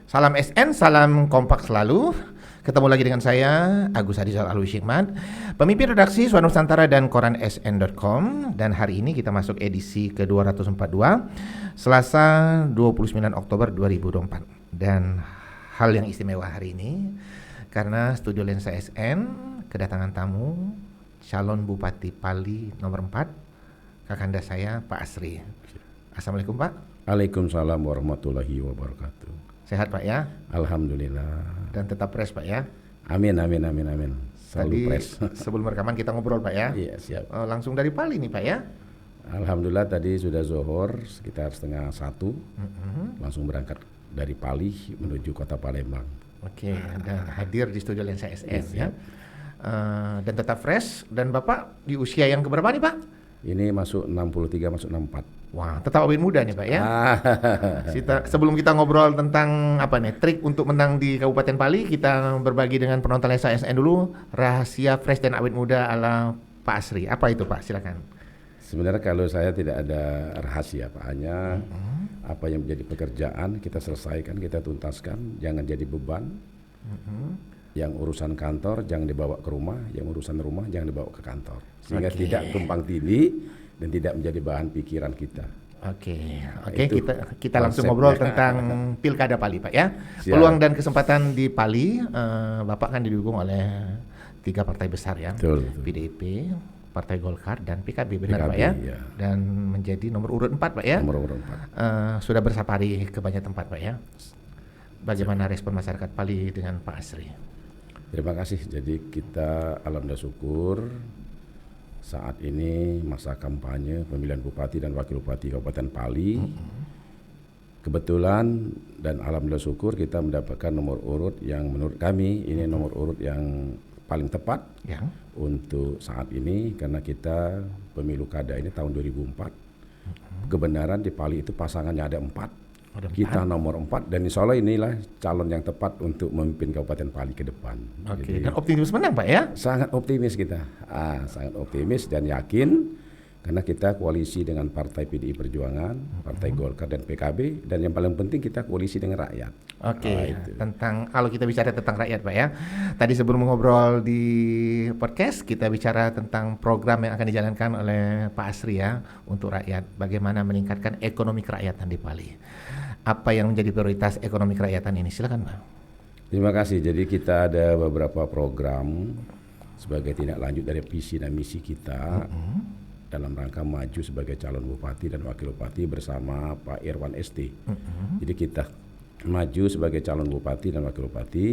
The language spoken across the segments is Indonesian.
Salam SN, salam kompak selalu. Ketemu lagi dengan saya, Agus Hadizal Alwi Syikmat, pemimpin redaksi Suara Nusantara dan koran sn.com. Dan hari ini kita masuk edisi ke-242, Selasa 29 Oktober 2024. Dan hal yang istimewa hari ini, karena Studio Lensa SN kedatangan tamu, calon Bupati Pali nomor 4, kakanda saya, Pak Asri. Assalamualaikum Pak. Waalaikumsalam warahmatullahi wabarakatuh. Sehat Pak ya? Alhamdulillah. Dan tetap fresh Pak ya? Amin. Selalu fresh. Sebelum rekaman kita ngobrol Pak ya? Iya siap. Langsung dari Pali nih Pak ya? Alhamdulillah tadi sudah zuhur sekitar 12:30. Langsung berangkat dari Pali menuju kota Palembang. Oke, dan hadir di Studio Lensa SN ya. Siap. Dan tetap fresh. Dan Bapak di usia yang keberapa nih Pak? Ini masuk 63, masuk 64. Wah, tetap awet muda nih Pak ya. Sebelum kita ngobrol tentang apa nih trik untuk menang di Kabupaten Pali, kita berbagi dengan penonton Lensa SN dulu rahasia fresh dan awet muda ala Pak Asri. Apa itu Pak? Silakan. Sebenarnya kalau saya tidak ada rahasia Pak, hanya apa yang menjadi pekerjaan kita selesaikan, kita tuntaskan, jangan jadi beban. Yang urusan kantor jangan dibawa ke rumah, yang urusan rumah jangan dibawa ke kantor, sehingga tidak tumpang tindih dan tidak menjadi bahan pikiran kita. Oke, kita konsepnya. langsung ngobrol tentang Pilkada Pali Pak ya. Siap. Peluang dan kesempatan di Pali, Bapak kan didukung oleh 3 partai besar ya. Betul. PDIP, Partai Golkar dan PKB, benar PKB, Pak ya? ya. Dan menjadi nomor urut 4 Pak ya. Nomor urut 4. Sudah bersafari ke banyak tempat Pak ya. Bagaimana respon masyarakat Pali dengan Pak Asri? Terima kasih. Jadi kita alhamdulillah syukur saat ini masa kampanye pemilihan Bupati dan Wakil Bupati Kabupaten Pali. Kebetulan dan alhamdulillah syukur kita mendapatkan nomor urut yang menurut kami ini nomor urut yang paling tepat Ya. untuk saat ini, karena kita pemilu kada ini tahun 2004. Kebenaran di Pali itu pasangannya ada 4. Kita nomor 4 dan insya Allah inilah calon yang tepat untuk memimpin Kabupaten Pali ke depan. Oke, dan optimis menang Pak ya? Sangat optimis kita, sangat optimis dan yakin karena kita koalisi dengan Partai PDI Perjuangan, Partai Golkar dan PKB, dan yang paling penting kita koalisi dengan rakyat. Oke, tentang kalau kita bicara tentang rakyat Pak ya, tadi sebelum ngobrol di podcast kita bicara tentang program yang akan dijalankan oleh Pak Asri ya untuk rakyat, bagaimana meningkatkan ekonomi kerakyatan di Pali. Apa yang menjadi prioritas ekonomi kerakyatan ini? Silakan Pak. Terima kasih. Jadi kita ada beberapa program sebagai tindak lanjut dari visi dan misi kita dalam rangka maju sebagai calon bupati dan wakil bupati bersama Pak Irwan ST. Jadi kita maju sebagai calon bupati dan wakil bupati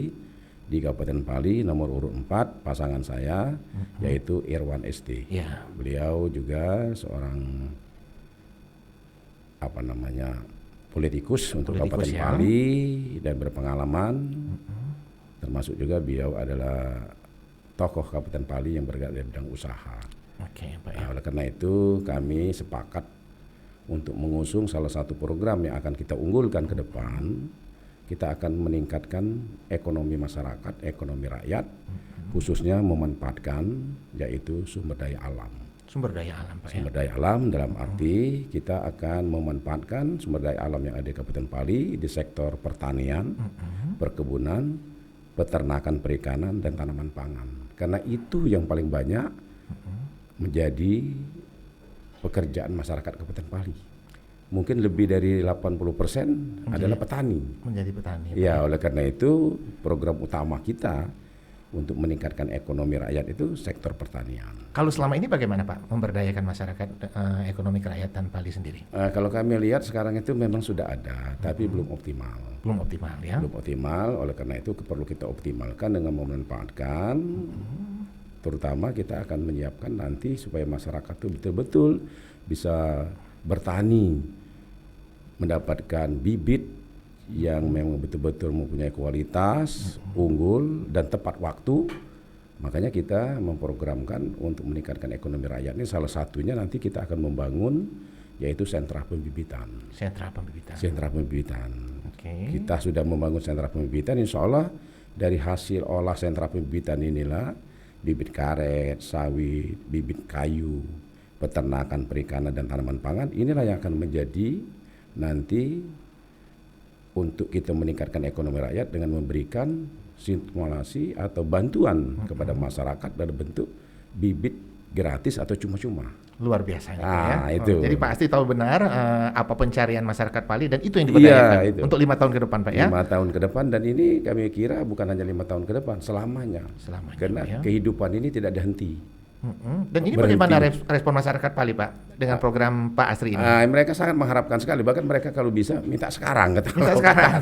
di Kabupaten Pali nomor urut 4 pasangan saya yaitu Irwan ST. Ya. Beliau juga seorang politikus untuk Kabupaten ya. Pali dan berpengalaman. Termasuk juga beliau adalah tokoh Kabupaten Pali yang bergerak di bidang usaha. Oke, Pak. Oleh karena itu kami sepakat untuk mengusung salah satu program yang akan kita unggulkan ke depan. Kita akan meningkatkan ekonomi masyarakat, ekonomi rakyat, khususnya memanfaatkan yaitu sumber daya alam. Sumber daya alam Pak Sumber daya alam dalam arti kita akan memanfaatkan sumber daya alam yang ada di Kabupaten Pali di sektor pertanian, perkebunan, peternakan, perikanan dan tanaman pangan. Karena itu yang paling banyak menjadi pekerjaan masyarakat Kabupaten Pali. Mungkin lebih dari 80% adalah petani. Menjadi petani. Ya, oleh karena itu program utama kita untuk meningkatkan ekonomi rakyat itu sektor pertanian. Kalau selama ini bagaimana Pak memberdayakan masyarakat ekonomi kerakyatan Pali sendiri? Kalau kami lihat sekarang itu memang sudah ada, tapi belum optimal. Belum optimal ya? Belum optimal, oleh karena itu perlu kita optimalkan dengan memanfaatkan. Terutama kita akan menyiapkan nanti supaya masyarakat itu betul-betul bisa bertani, mendapatkan bibit yang memang betul-betul mempunyai kualitas, unggul dan tepat waktu. Makanya kita memprogramkan untuk meningkatkan ekonomi rakyat ini salah satunya nanti kita akan membangun yaitu sentra pembibitan. Sentra pembibitan. Sentra pembibitan. Oke. Kita sudah membangun sentra pembibitan, insya Allah dari hasil olah sentra pembibitan inilah bibit karet, sawit, bibit kayu, peternakan, perikanan dan tanaman pangan inilah yang akan menjadi nanti untuk kita meningkatkan ekonomi rakyat dengan memberikan stimulasi atau bantuan kepada masyarakat dalam bentuk bibit gratis atau cuma-cuma. Luar biasa ini, Pak, ya. Itu. Jadi Pak Asri tahu benar apa pencarian masyarakat Pali dan itu yang diberdayakan Itu. untuk 5 tahun ke depan, Pak, ya. 5 tahun ke depan, dan ini kami kira bukan hanya 5 tahun ke depan, selamanya. Karena Pak, ya. kehidupan ini tidak dihenti. Dan ini Berhenti. bagaimana respon masyarakat Pali, Pak, dengan program Pak Asri ini? Mereka sangat mengharapkan sekali, bahkan mereka kalau bisa minta sekarang. Minta sekarang.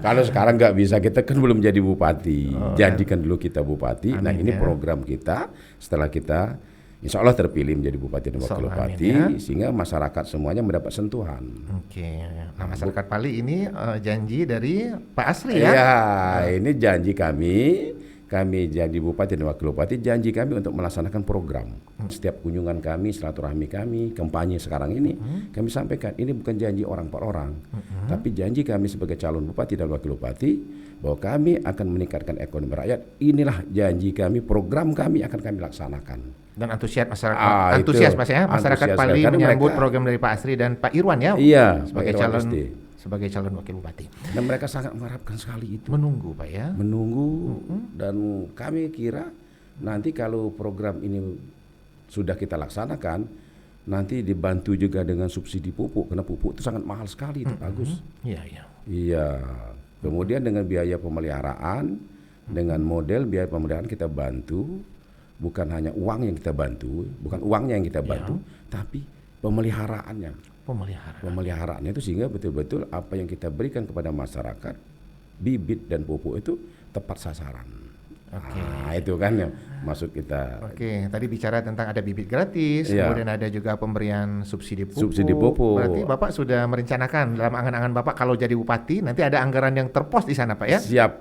Kalau sekarang nggak bisa, kita kan belum jadi bupati. Jadikan dulu kita bupati. Amin, nah ini ya. program kita setelah kita insya Allah terpilih menjadi bupati dan wakil bupati, sehingga masyarakat semuanya mendapat sentuhan. Oke. Nah, masyarakat Pali ini janji dari Pak Asri, ya? Iya, ini janji kami jadi bupati dan wakil bupati, janji kami untuk melaksanakan program. Setiap kunjungan kami, silaturahmi kami, kampanye sekarang ini, kami sampaikan ini bukan janji orang per orang, tapi janji kami sebagai calon bupati dan wakil bupati bahwa kami akan meningkatkan ekonomi rakyat. Inilah janji kami, program kami akan kami laksanakan. Dan antusias masyarakat, antusias Mas, ya, masyarakat Pali menyambut program dari Pak Asri dan Pak Irwan, ya? Iya, sebagai calon wakil bupati. Dan mereka sangat mengharapkan sekali itu. Menunggu, Pak, ya. Menunggu, dan kami kira nanti kalau program ini sudah kita laksanakan, nanti dibantu juga dengan subsidi pupuk, karena pupuk itu sangat mahal sekali, itu Agus. Iya, iya. Iya. Kemudian dengan biaya pemeliharaan, dengan model biaya pemeliharaan kita bantu, bukan hanya uang yang kita bantu, bukan uangnya yang kita bantu, tapi pemeliharaannya. Pemeliharaannya itu, sehingga betul-betul apa yang kita berikan kepada masyarakat, bibit dan pupuk itu tepat sasaran. Nah, itu kan yang maksud kita. Oke, tadi bicara tentang ada bibit gratis, kemudian ada juga pemberian subsidi pupuk. Subsidi pupuk. Berarti Bapak sudah merencanakan dalam angan-angan Bapak kalau jadi bupati nanti ada anggaran yang terpos di sana, Pak, ya? Siap.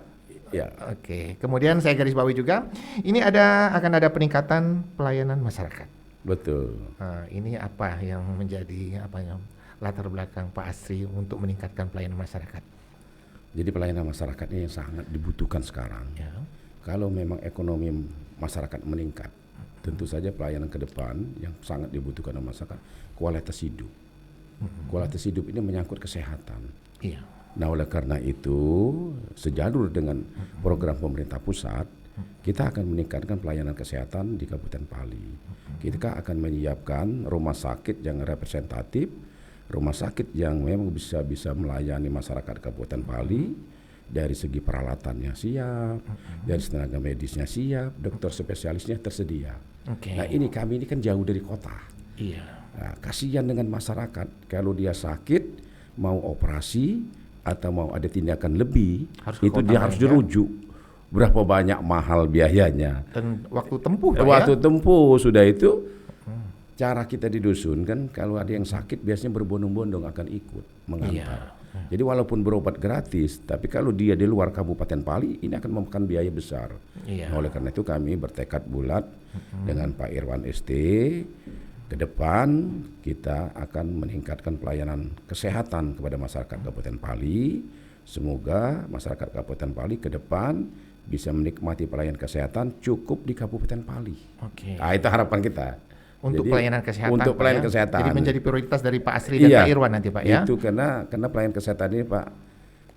Ya. Oke, kemudian saya garis bawahi juga, ini akan ada peningkatan pelayanan masyarakat. Betul. Nah, ini apa yang menjadi latar belakang Pak Asri untuk meningkatkan pelayanan masyarakat? Jadi pelayanan masyarakat ini sangat dibutuhkan sekarang. Ya. Kalau memang ekonomi masyarakat meningkat, tentu saja pelayanan ke depan yang sangat dibutuhkan oleh masyarakat, kualitas hidup. Kualitas hidup ini menyangkut kesehatan. Iya. Nah, oleh karena itu, sejalur dengan program pemerintah pusat, kita akan meningkatkan pelayanan kesehatan di Kabupaten Pali. Kita akan menyiapkan rumah sakit yang representatif, rumah sakit yang memang bisa melayani masyarakat Kabupaten Pali, dari segi peralatannya siap, dari tenaga medisnya siap, dokter spesialisnya tersedia. Nah, kami ini kan jauh dari kota. Iya. Nah, kasihan dengan masyarakat kalau dia sakit, mau operasi atau mau ada tindakan lebih, itu dia harus dirujuk. Berapa banyak mahal biayanya. Dan waktu tempuh, Pak, waktu tempuh sudah itu. Cara kita di dusun kan kalau ada yang sakit biasanya berbondong-bondong akan ikut mengantar. Jadi walaupun berobat gratis, tapi kalau dia di luar Kabupaten Pali ini akan memakan biaya besar. Nah, oleh karena itu kami bertekad bulat dengan Pak Irwan ST, ke depan kita akan meningkatkan pelayanan kesehatan kepada masyarakat Kabupaten Pali. Semoga masyarakat Kabupaten Pali ke depan bisa menikmati pelayanan kesehatan cukup di Kabupaten Pali. Nah, itu harapan kita. Untuk Jadi, pelayanan kesehatan. Untuk pelayanan kesehatan. Jadi menjadi prioritas dari Pak Asri dan Pak Irwan nanti, Pak, ya. Itu karena pelayanan kesehatan ini, Pak,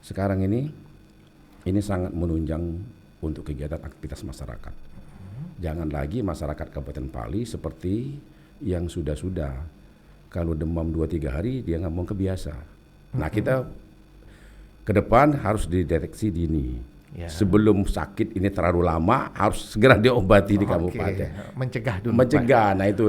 sekarang ini sangat menunjang untuk kegiatan aktivitas masyarakat. Jangan lagi masyarakat Kabupaten Pali seperti yang sudah-sudah. Kalau demam 2-3 hari dia ngomong kebiasa. Nah, kita ke depan harus dideteksi dini. Sebelum sakit ini terlalu lama, harus segera diobati di kabupaten. Mencegah dulu. Mencegah, Pak. Nah itu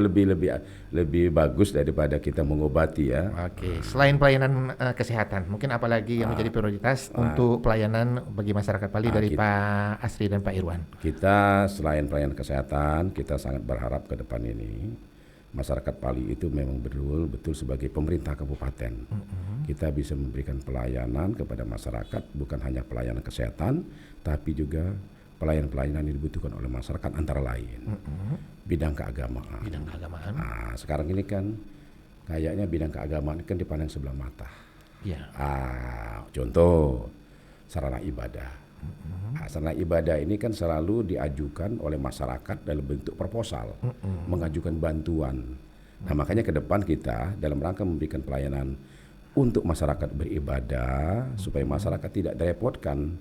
lebih bagus daripada kita mengobati, ya. Selain pelayanan kesehatan, mungkin apalagi yang menjadi prioritas untuk pelayanan bagi masyarakat Pali dari Pak Asri dan Pak Irwan? Kita selain pelayanan kesehatan, kita sangat berharap ke depan ini masyarakat Pali itu memang betul sebagai pemerintah kabupaten. Kita bisa memberikan pelayanan kepada masyarakat, bukan hanya pelayanan kesehatan, tapi juga pelayanan-pelayanan yang dibutuhkan oleh masyarakat antara lain. Bidang keagamaan. Nah, sekarang ini kan kayaknya bidang keagamaan kan dipandang sebelah mata. Contoh sarana ibadah. Sarana ibadah ini kan selalu diajukan oleh masyarakat dalam bentuk proposal, mengajukan bantuan. Nah, makanya ke depan kita dalam rangka memberikan pelayanan untuk masyarakat beribadah, supaya masyarakat tidak direpotkan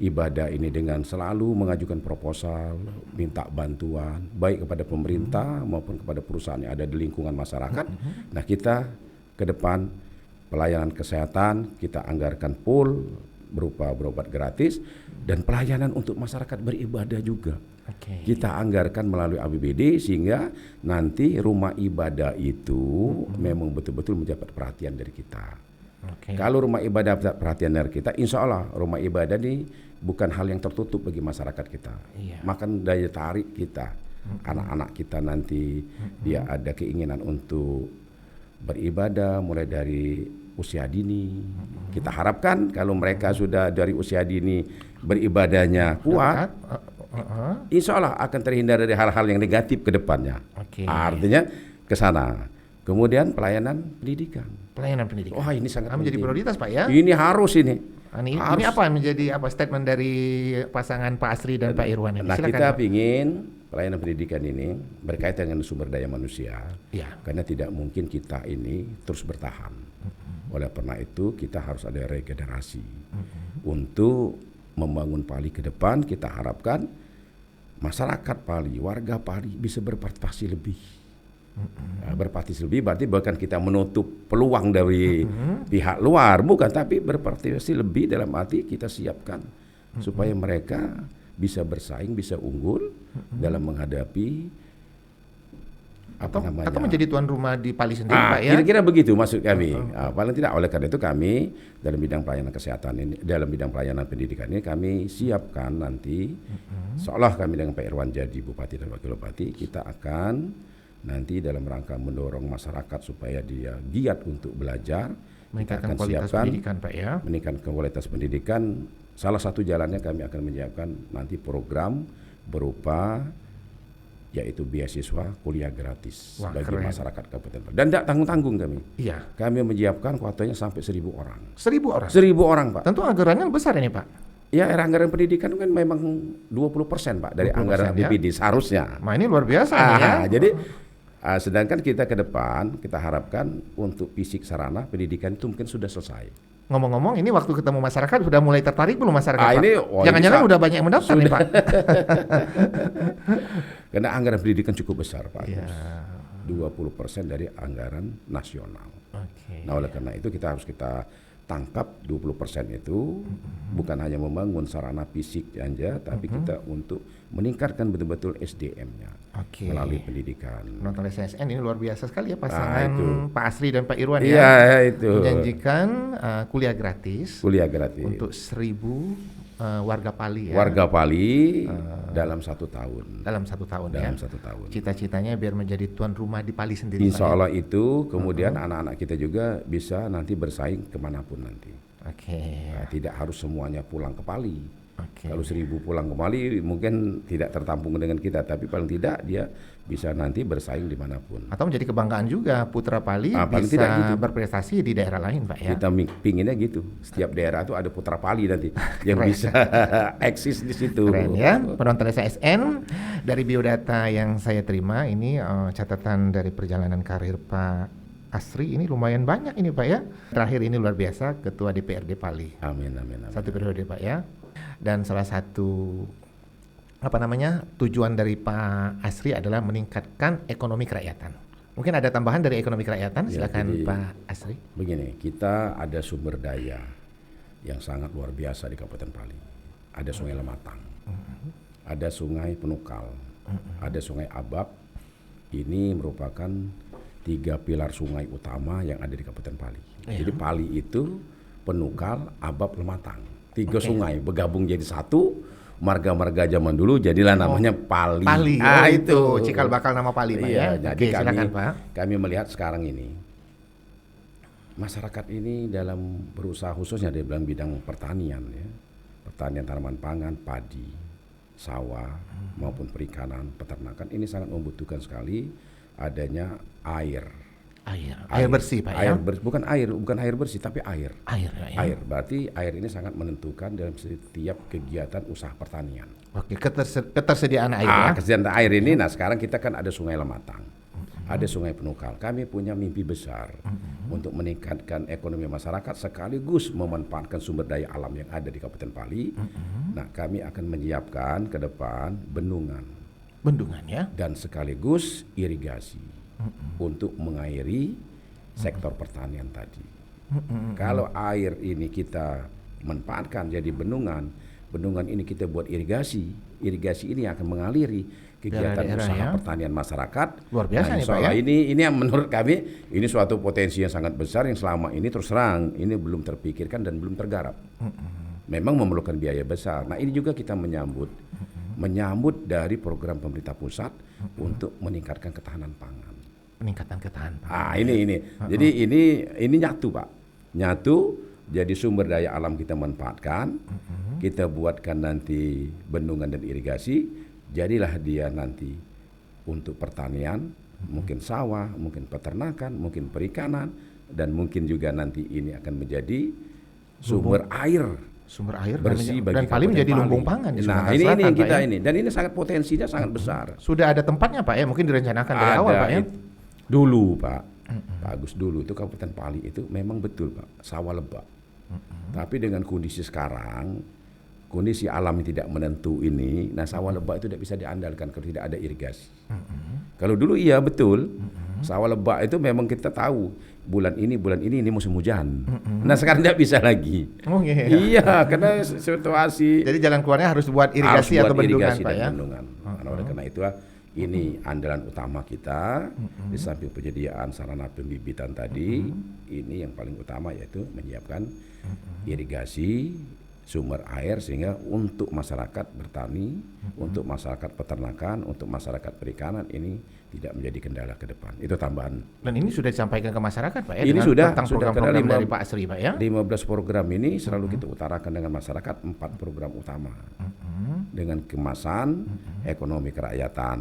ibadah ini dengan selalu mengajukan proposal, minta bantuan, baik kepada pemerintah maupun kepada perusahaan yang ada di lingkungan masyarakat. Nah, kita ke depan pelayanan kesehatan, kita anggarkan pool berupa berobat gratis, dan pelayanan untuk masyarakat beribadah juga. Kita anggarkan melalui APBD sehingga nanti rumah ibadah itu memang betul-betul mendapat perhatian dari kita. Kalau rumah ibadah dapat perhatian dari kita, insya Allah rumah ibadah ini bukan hal yang tertutup bagi masyarakat kita. Makan daya tarik kita, anak-anak kita nanti dia ada keinginan untuk beribadah mulai dari usia dini. Kita harapkan kalau mereka sudah dari usia dini beribadahnya kuat, insya Allah akan terhindar dari hal-hal yang negatif ke depannya. Artinya ke sana. Kemudian pelayanan pendidikan. Wah, ini sangat menjadi prioritas, Pak, ya. Ini harus ini. Ini apa yang menjadi statement dari pasangan Pak Asri dan Pak Irwan ini? Nah, silakan, kita Pak. ingin pelayanan pendidikan ini berkaitan dengan sumber daya manusia. Karena tidak mungkin kita ini terus bertahan. Oleh karena itu kita harus ada regenerasi. Untuk membangun Pali ke depan, kita harapkan masyarakat Pali, warga Pali bisa berpartisipasi lebih. Berpartisipasi lebih berarti bukan kita menutup peluang dari pihak luar, bukan, tapi berpartisipasi lebih dalam arti kita siapkan supaya mereka bisa bersaing, bisa unggul dalam menghadapi atau menjadi tuan rumah di Pali sendiri, Pak, ya. Kira-kira begitu maksud kami. Paling tidak oleh karena itu kami dalam bidang pelayanan kesehatan ini, dalam bidang pelayanan pendidikan ini kami siapkan nanti seolah kami dengan Pak Irwan jadi bupati dan wakil bupati, kita akan nanti dalam rangka mendorong masyarakat supaya dia giat untuk belajar, meningkatkan kualitas pendidikan, Pak, ya. Meningkatkan kualitas pendidikan. Salah satu jalannya kami akan menyiapkan nanti program berupa yaitu beasiswa kuliah gratis bagi masyarakat Kabupaten Pali. Dan tidak tanggung-tanggung kami. Kami menyiapkan kuotanya sampai 1.000 orang. 1.000 orang? 1.000 orang, Pak. Tentu anggarannya besar ini, Pak. Ya, anggaran pendidikan kan memang 20% Pak dari anggaran APBD seharusnya. Nah, ini luar biasa ya. Jadi sedangkan kita ke depan kita harapkan untuk fisik sarana pendidikan itu mungkin sudah selesai. Ngomong-ngomong, ini waktu ketemu masyarakat sudah mulai tertarik belum masyarakat, Pak? Jangan-jangan udah banyak yang mendaftar nih, Pak. Karena anggaran pendidikan cukup besar, Pak. 20% dari anggaran nasional. Nah, oleh karena itu kita harus tangkap 20% itu bukan hanya membangun sarana fisik saja, tapi kita untuk meningkatkan betul-betul SDM-nya melalui pendidikan. Penonton SSN ini luar biasa sekali ya, pasangan Pak Asri dan Pak Irwan itu menjanjikan kuliah gratis untuk 1.000 warga Pali ya. Warga Pali dalam 1 tahun. Dalam 1 tahun dalam ya. 1 tahun. Cita-citanya biar menjadi tuan rumah di Pali sendiri. Insya Allah itu kemudian anak-anak kita juga bisa nanti bersaing kemanapun nanti. Nah, tidak harus semuanya pulang ke Pali. Kalau 1.000 pulang ke Pali mungkin tidak tertampung dengan kita, tapi paling tidak dia bisa nanti bersaing dimanapun. Atau menjadi kebanggaan juga putra Pali bisa gitu berprestasi di daerah lain, Pak, ya. Kita pinginnya gitu. Setiap daerah itu ada putra Pali nanti yang bisa eksis di situ. Keren ya. Penonton SSN, dari biodata yang saya terima ini catatan dari perjalanan karir Pak Asri ini lumayan banyak ini, Pak, ya. Terakhir ini luar biasa Ketua DPRD Pali. Amin. 1 periode, Pak, ya. Dan salah satu tujuan dari Pak Asri adalah meningkatkan ekonomi kerakyatan. Mungkin ada tambahan dari ekonomi kerakyatan, silakan jadi, Pak Asri. Begini, kita ada sumber daya yang sangat luar biasa di Kabupaten Pali. Ada Sungai Lematang, ada Sungai Penukal, ada Sungai Abab. Ini merupakan 3 pilar sungai utama yang ada di Kabupaten Pali. Jadi Pali itu Penukal, Abab, Lematang. 3 sungai bergabung jadi satu, marga-marga zaman dulu jadilah namanya Pali. Itu cikal bakal nama Pali, Pak, ya. Jadi silakan, Pak. Kami melihat sekarang ini masyarakat ini dalam berusaha khususnya di dalam bidang pertanian ya. Pertanian tanaman pangan, padi, sawah maupun perikanan, peternakan ini sangat membutuhkan sekali adanya air bersih, Pak, ya. Bukan air bersih tapi air. Air. Berarti air ini sangat menentukan dalam setiap kegiatan usaha pertanian. Ketersediaan air ya. Ketersediaan air ini, nah sekarang kita kan ada Sungai Lematang. ada sungai penukar. Kami punya mimpi besar untuk meningkatkan ekonomi masyarakat sekaligus memanfaatkan sumber daya alam yang ada di Kabupaten Pali. Nah, kami akan menyiapkan ke depan bendungan ya. dan sekaligus irigasi untuk mengairi sektor pertanian tadi. Kalau air ini kita manfaatkan jadi bendungan ini kita buat irigasi ini akan mengaliri kegiatan Daerah-daerah usaha ya. pertanian masyarakat. Luar biasa nih, Pak, insyaallah ya. ini yang menurut kami ini suatu potensi yang sangat besar yang selama ini terus terang ini belum terpikirkan dan belum tergarap. Memang memerlukan biaya besar. Nah, ini juga kita menyambut dari program pemerintah pusat untuk meningkatkan ketahanan pangan. Peningkatan ketahanan pangan. Ah, ini. Jadi ini nyatu, Pak. Nyatu jadi sumber daya alam kita manfaatkan. Kita buatkan nanti bendungan dan irigasi. Jadilah dia nanti untuk pertanian, mungkin sawah, mungkin peternakan, mungkin perikanan, dan mungkin juga nanti ini akan menjadi sumber air bersih dan paling menjadi lumbung pangan di Nah, Sumatera ini Selatan, yang Pak, kita ya. ini, dan ini sangat potensinya sangat besar. Sudah ada tempatnya, Pak, ya? Mungkin direncanakan dari awal, Pak, ya. Dulu, Pak. Pak Agus, dulu itu Kabupaten Pali itu memang betul, Pak, sawah lebak. Tapi dengan kondisi sekarang, kondisi alam yang tidak menentu ini, nah sawah lebak itu tidak bisa diandalkan kalau tidak ada irigasi. Kalau dulu iya betul, sawah lebak itu memang kita tahu bulan ini musim hujan. Nah sekarang tidak bisa lagi. Oh iya. Iya, karena situasi Jadi jalan keluarnya harus buat irigasi atau bendungan, irigasi Pak, dan ya. bendungan. Nah, oleh karena itu ini andalan utama kita di samping penyediaan sarana pembibitan tadi, ini yang paling utama yaitu menyiapkan irigasi sumber air sehingga untuk masyarakat bertani, untuk masyarakat peternakan, untuk masyarakat perikanan ini tidak menjadi kendala ke depan. Itu tambahan. Dan ini sudah disampaikan ke masyarakat, Pak, ya. Ini dengan sudah tentang karena program-program dari Pak Asri, Pak, ya. 15 program ini selalu kita utarakan dengan masyarakat 4 program utama. Dengan kemasan, ekonomi kerakyatan.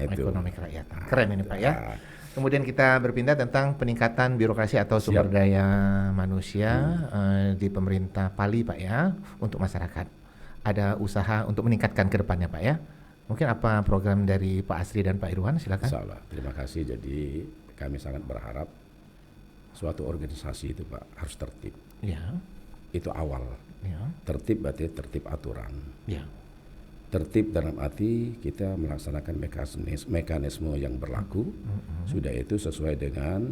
Itu. Ekonomi kerakyatan. Keren ini, Pak, ya. Kemudian kita berpindah tentang peningkatan birokrasi atau sumber daya manusia di pemerintah Pali, Pak, ya, untuk masyarakat. Ada usaha untuk meningkatkan ke depannya, Pak, ya. Mungkin apa program dari Pak Asri dan Pak Irwan, silakan. Insyaallah. Terima kasih. Jadi kami sangat berharap suatu organisasi itu, Pak, harus tertib. Ya. Itu awal. Ya. Tertib berarti tertib aturan. Ya. Tertib dalam arti kita melaksanakan mekanisme yang berlaku, sudah itu sesuai dengan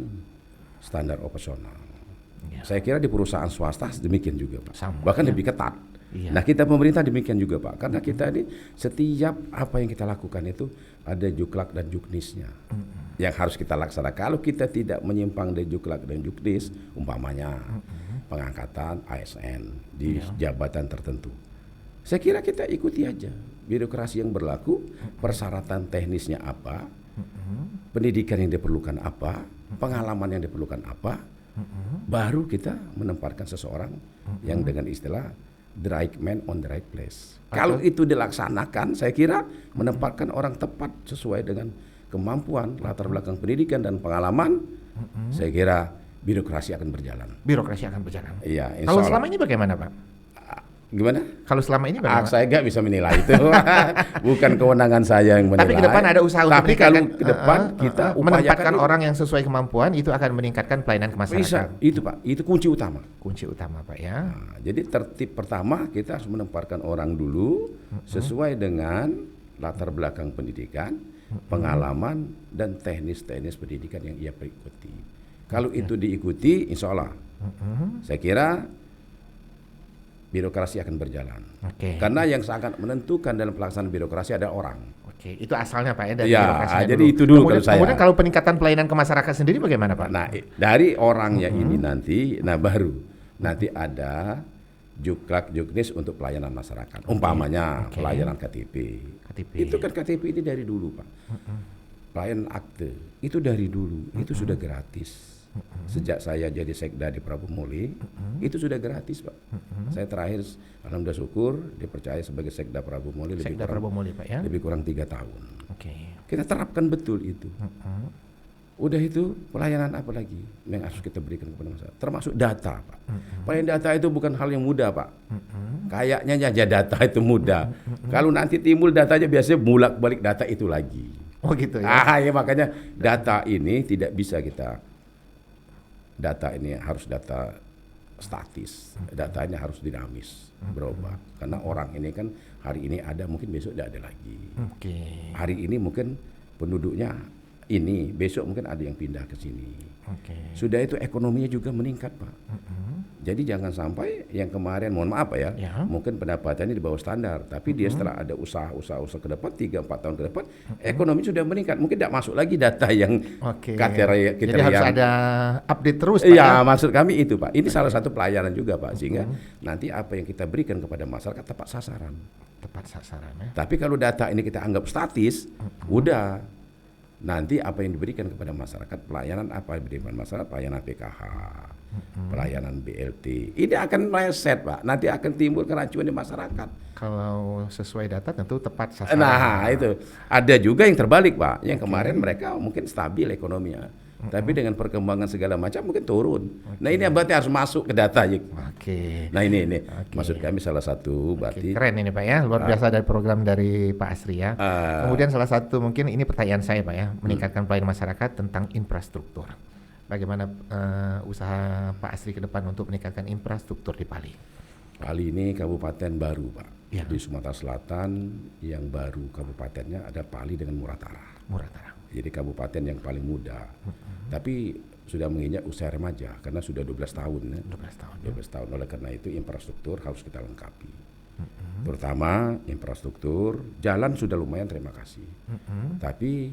standar operasional. Ya. Saya kira di perusahaan swasta demikian juga, Pak. Sama, Bahkan ya. lebih ketat. Iya. Nah, kita pemerintah demikian juga, Pak. Karena kita ini setiap apa yang kita lakukan itu ada juklak dan juknisnya yang harus kita laksanakan. Kalau kita tidak menyimpang dari juklak dan juknis, umpamanya pengangkatan ASN di jabatan tertentu, saya kira kita ikuti aja birokrasi yang berlaku, persyaratan teknisnya apa, pendidikan yang diperlukan apa, pengalaman yang diperlukan apa, baru kita menempatkan seseorang yang dengan istilah the right man on the right place. Kalau itu dilaksanakan, saya kira menempatkan orang tepat sesuai dengan kemampuan, latar belakang pendidikan dan pengalaman, saya kira birokrasi akan berjalan. Birokrasi akan berjalan. Iya, insya Kalau Allah. selama ini bagaimana, Pak? Gimana? Kalau selama ini bagaimana? Saya nggak bisa menilai itu, bukan kewenangan saya yang menilai. Tapi ke depan ada usaha untuk Tapi kalau meningkatkan, ke depan kita menempatkan upayakan orang yang sesuai kemampuan itu akan meningkatkan pelayanan ke bisa. masyarakat. Itu, Pak, itu kunci utama. Kunci utama, Pak, ya. Nah, jadi tertib pertama kita harus menempatkan orang dulu sesuai dengan latar belakang pendidikan, pengalaman dan teknis-teknis pendidikan yang ia ikuti. Kalau itu diikuti, insya Allah, saya kira birokrasi akan berjalan. Oke. Karena yang sangat menentukan dalam pelaksanaan birokrasi ada orang. Oke, itu asalnya, Pak, ya, dari Ya, birokrasinya jadi itu dulu kemudian, kalau saya. kemudian kalau peningkatan pelayanan ke masyarakat sendiri bagaimana, Pak? Nah, dari orangnya ini nanti, baru nanti ada juklak juknis untuk pelayanan masyarakat. Umpamanya pelayanan KTP. Itu kan KTP ini dari dulu, Pak. Pelayanan akte itu dari dulu, itu sudah gratis. Sejak saya jadi sekda di Prabu Muli, itu sudah gratis, Pak. Saya terakhir, alhamdulillah syukur, dipercaya sebagai sekda Prabu Muli Sekda Prabu Muli, Pak, ya. lebih kurang 3 tahun. Oke. Kita terapkan betul itu. Udah itu pelayanan apa lagi yang harus kita berikan kepada masyarakat? Termasuk data, Pak. Pelayanan data itu bukan hal yang mudah, Pak. Kayaknya aja data itu mudah. Kalau nanti timbul datanya biasanya bolak-balik data itu lagi. Oh gitu ya. Ya makanya data ini tidak bisa data ini harus data statis, datanya harus dinamis, berubah. Karena orang ini kan hari ini ada, mungkin besok tidak ada lagi. Oke. Hari ini mungkin penduduknya ini, besok mungkin ada yang pindah ke sini. Oke. Sudah itu ekonominya juga meningkat, Pak. Jadi jangan sampai yang kemarin, mohon maaf Pak ya, mungkin pendapatannya di bawah standar, tapi dia setelah ada usaha ke depan, 3-4 tahun ke depan, ekonomi sudah meningkat. Mungkin tidak masuk lagi data yang kriteria Jadi harus ada update terus Pak Iya, maksud kami itu Pak. Ini salah satu pelayanan juga Pak, sehingga nanti apa yang kita berikan kepada masyarakat tepat sasaran. Tepat sasaran ya. Tapi kalau data ini kita anggap statis, udah nanti apa yang diberikan kepada masyarakat, pelayanan apa yang diberikan masyarakat, pelayanan PKH, pelayanan BLT, ini akan meleset Pak, nanti akan timbul keracunan di masyarakat. Kalau sesuai data tentu tepat sasaran. Nah itu, ada juga yang terbalik Pak, yang kemarin mereka mungkin stabil ekonominya, tapi dengan perkembangan segala macam mungkin turun. Nah ini berarti harus masuk ke data. Nah ini maksud kami salah satu berarti. Keren ini Pak ya, luar biasa dari program dari Pak Asri ya. Kemudian salah satu mungkin ini pertanyaan saya Pak ya, meningkatkan pelayanan masyarakat tentang infrastruktur. Bagaimana usaha Pak Asri ke depan untuk meningkatkan infrastruktur di Pali? Pali ini kabupaten baru Pak, ya. Di Sumatera Selatan yang baru kabupatennya ada Pali dengan Muratara. Jadi kabupaten yang paling muda, tapi sudah menginjak usia remaja karena sudah 12 tahun. 12 tahun. Oleh karena itu infrastruktur harus kita lengkapi. Terutama infrastruktur, jalan sudah lumayan terima kasih. Tapi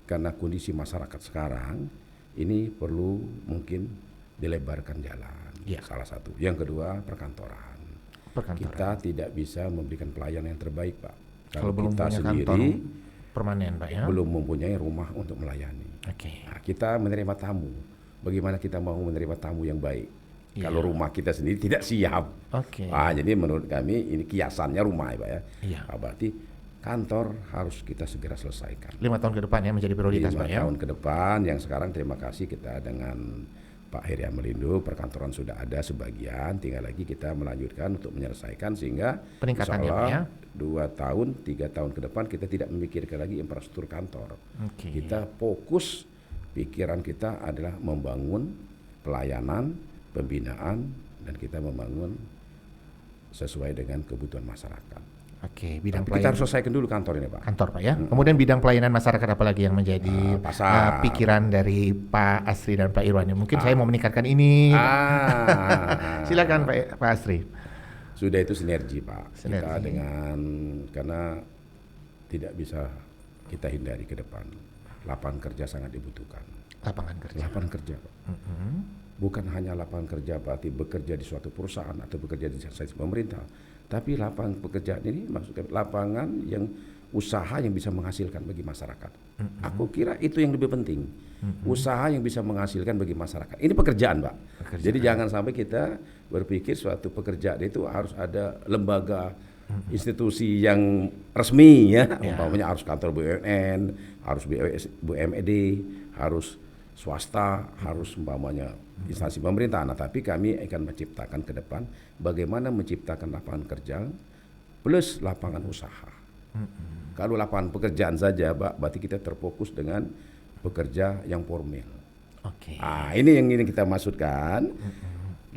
karena kondisi masyarakat sekarang, ini perlu mungkin dilebarkan jalan. Salah satu. Yang kedua perkantoran. Kita tidak bisa memberikan pelayanan yang terbaik Pak. Kalau kita sendiri permanen Pak ya, belum mempunyai rumah untuk melayani. Nah, kita menerima tamu. Bagaimana kita mau menerima tamu yang baik? Kalau rumah kita sendiri tidak siap. Jadi menurut kami ini kiasannya rumah ya Pak ya. Nah, berarti kantor harus kita segera selesaikan. 5 tahun ke depan ya menjadi prioritas Pak ya. 5 tahun ke depan, yang sekarang terima kasih kita dengan Pak Heri Amelindo, perkantoran sudah ada sebagian, tinggal lagi kita melanjutkan untuk menyelesaikan sehingga peningkatannya Pak ya. 2 tahun, 3 tahun ke depan kita tidak memikirkan lagi infrastruktur kantor. Kita fokus, pikiran kita adalah membangun pelayanan, pembinaan, dan kita membangun sesuai dengan kebutuhan masyarakat. Bidang kita harus selesaikan dulu kantor ini Pak. Kantor Pak ya. Kemudian bidang pelayanan masyarakat apalagi yang menjadi pikiran dari Pak Asri dan Pak Irwan. Mungkin saya mau meningkatkan ini. Silakan Pak Asri. Sudah itu sinergi Pak. Kita karena tidak bisa kita hindari ke depan. Lapangan kerja sangat dibutuhkan. Lapangan kerja Pak. Bukan hanya lapangan kerja berarti bekerja di suatu perusahaan atau bekerja di instansi pemerintah, tapi lapangan pekerjaan ini maksudnya lapangan yang usaha yang bisa menghasilkan bagi masyarakat. Aku kira itu yang lebih penting. Usaha yang bisa menghasilkan bagi masyarakat. Ini pekerjaan Pak. Jadi jangan sampai kita berpikir suatu pekerjaan itu harus ada lembaga institusi yang resmi ya. Umpamanya harus kantor BUMN, harus BUMD, harus swasta, harus umpamanya instansi pemerintah. Nah, tapi kami akan menciptakan ke depan bagaimana menciptakan lapangan kerja plus lapangan usaha. Kalau lapangan pekerjaan saja, Pak, berarti kita terfokus dengan pekerja yang formal. Ini yang ini kita maksudkan.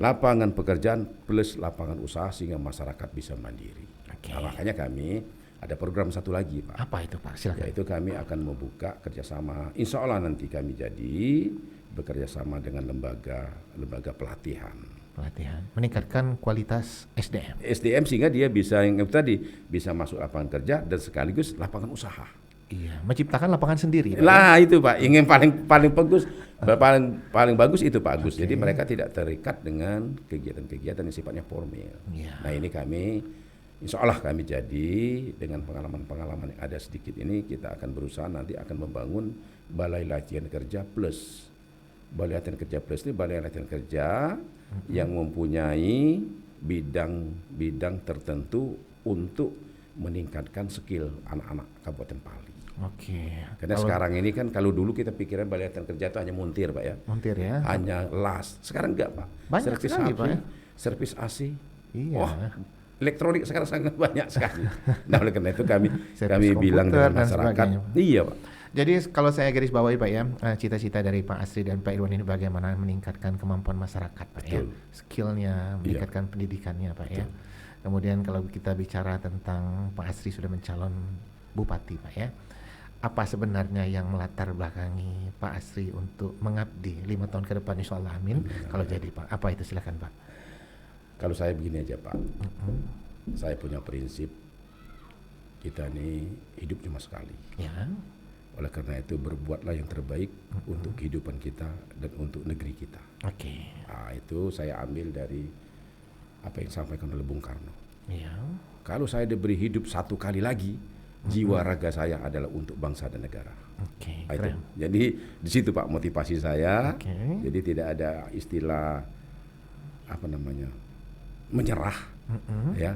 Lapangan pekerjaan plus lapangan usaha sehingga masyarakat bisa mandiri. Nah, makanya kami ada program satu lagi Pak. Apa itu Pak? Silakan. Yaitu kami akan membuka kerjasama. Insya Allah nanti kami bekerja sama dengan lembaga pelatihan. Meningkatkan kualitas SDM sehingga dia bisa yang tadi bisa masuk lapangan kerja dan sekaligus lapangan usaha. Menciptakan lapangan sendiri. Itu Pak, ingin paling bagus, paling bagus itu Pak Agus. Jadi mereka tidak terikat dengan kegiatan-kegiatan yang sifatnya formal. Nah ini kami, insya Allah kami jadi dengan pengalaman-pengalaman yang ada sedikit ini kita akan berusaha nanti akan membangun balai latihan kerja plus. Balai latihan kerja plus ini balai latihan kerja yang mempunyai bidang tertentu untuk meningkatkan skill anak-anak Kabupaten Pali. Karena sekarang ini kan kalau dulu kita pikiran balai latihan kerja itu hanya montir Pak ya. Hanya las. Sekarang enggak Pak. Banyak sekali Pak ya. Servis AC. elektronik sekarang sangat banyak sekali. Nah, oleh karena itu kami Servis bilang komputer dengan dan masyarakat, sebagainya. iya Pak. Jadi kalau saya garis bawahi Pak ya, cita-cita dari Pak Asri dan Pak Irwan ini bagaimana meningkatkan kemampuan masyarakat Pak ya, Betul. skillnya, meningkatkan pendidikannya Pak ya. Kemudian kalau kita bicara tentang Pak Asri sudah mencalon bupati Pak ya, apa sebenarnya yang melatar belakangi Pak Asri untuk mengabdi 5 tahun ke depan insya Allah amin. Kalau jadi Pak, apa itu silakan Pak. Kalau saya begini aja Pak, saya punya prinsip kita ini hidup cuma sekali. Ya, Oleh karena itu berbuatlah yang terbaik untuk kehidupan kita dan untuk negeri kita. oke. Nah, itu saya ambil dari apa yang disampaikan oleh Bung Karno. Ya, Kalau saya diberi hidup satu kali lagi, jiwa raga saya adalah untuk bangsa dan negara. oke. Nah, itu. Keren. Jadi di situ Pak motivasi saya. Oke. Jadi tidak ada istilah apa namanya menyerah, ya.